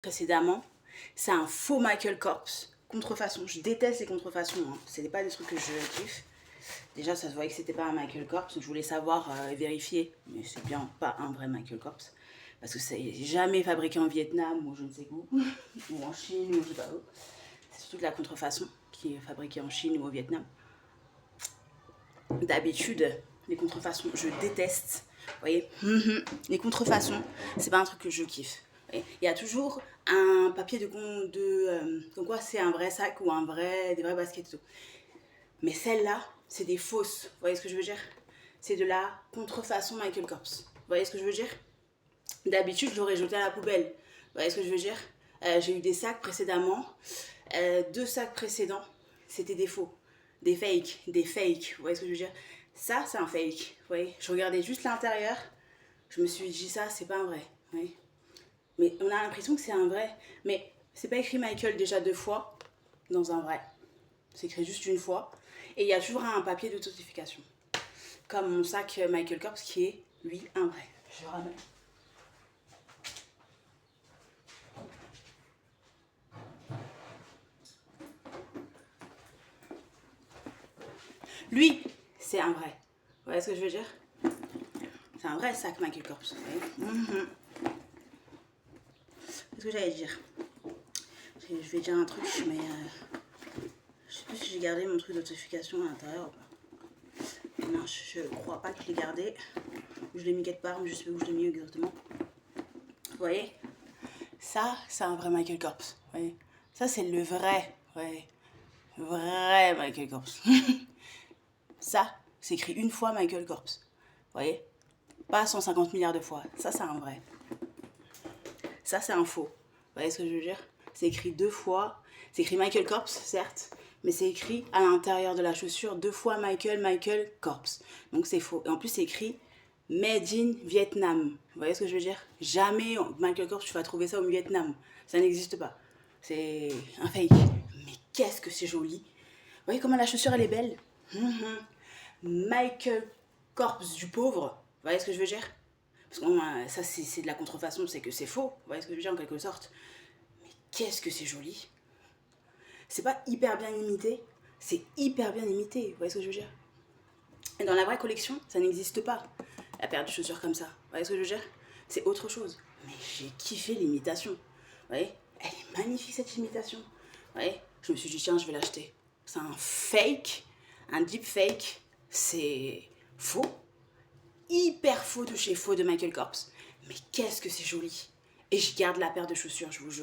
précédemment, c'est un faux Michael Kors. Contrefaçon, je déteste les contrefaçons, hein. Ce n'est pas des trucs que je kiffe. Déjà, ça se voyait que c'était pas un Michael Kors. Je voulais savoir et vérifier, mais c'est bien pas un vrai Michael Kors. Parce que c'est jamais fabriqué en Vietnam ou je ne sais où, ou en Chine ou je sais pas où. C'est surtout de la contrefaçon qui est fabriquée en Chine ou au Vietnam. D'habitude, les contrefaçons, je déteste. Vous voyez, les contrefaçons, c'est pas un truc que je kiffe. Il y a toujours un papier comme quoi c'est un vrai sac ou des vrais baskets et tout. Mais celles-là, c'est des fausses. Vous voyez ce que je veux dire? C'est de la contrefaçon Michael Kors. Vous voyez ce que je veux dire? D'habitude, je l'aurais jeté à la poubelle. Vous voyez ce que je veux dire? J'ai eu des sacs précédemment. 2 sacs précédents, c'était des faux. Des fakes. Vous voyez ce que je veux dire? Ça, c'est un fake. Vous voyez? Je regardais juste l'intérieur. Je me suis dit, ça, c'est pas un vrai. Vous voyez? Mais on a l'impression que c'est un vrai. Mais c'est pas écrit Michael déjà 2 fois dans un vrai. C'est écrit juste une fois. Et il y a toujours un papier d'authentification. Comme mon sac Michael Kors qui est, lui, un vrai. Je le ramène. Lui, c'est un vrai. Vous voyez ce que je veux dire? C'est un vrai sac Michael Kors. Qu'est-ce que j'allais dire? Je vais dire un truc, mais je sais plus si j'ai gardé mon truc d'authentification à l'intérieur ou pas. Non, je crois pas que je l'ai gardé. Je l'ai mis quelque part, mais je sais pas où je l'ai mis exactement. Vous voyez? Ça, c'est un vrai Michael Kors. Vous voyez? Ça, c'est le vrai. Vous voyez? Vrai Michael Kors. Ça, c'est écrit une fois Michael Kors. Vous voyez? Pas 150 milliards de fois. Ça, c'est un vrai. Ça, c'est un faux. Vous voyez ce que je veux dire? C'est écrit 2 fois. C'est écrit Michael Kors, certes, mais c'est écrit à l'intérieur de la chaussure 2 fois Michael Kors. Donc, c'est faux. Et en plus, c'est écrit Made in Vietnam. Vous voyez ce que je veux dire? Jamais Michael Kors, tu vas trouver ça au Vietnam. Ça n'existe pas. C'est un fake. Mais qu'est-ce que c'est joli. Vous voyez comment la chaussure, elle est belle? Michael Kors du pauvre. Vous voyez ce que je veux dire? Parce que ça, c'est de la contrefaçon, c'est que c'est faux. Vous voyez ce que je veux dire en quelque sorte? Mais qu'est-ce que c'est joli. C'est pas hyper bien imité, c'est hyper bien imité. Vous voyez ce que je veux dire? Et dans la vraie collection, ça n'existe pas. La paire de chaussures comme ça. Vous voyez ce que je veux dire? C'est autre chose. Mais j'ai kiffé l'imitation. Vous voyez? Elle est magnifique cette imitation. Vous voyez? Je me suis dit, tiens, je vais l'acheter. C'est un fake, un deep fake. C'est faux. Hyper faux de chez faux de Michael Kors. Mais qu'est-ce que c'est joli. Et je garde la paire de chaussures, je vous jure.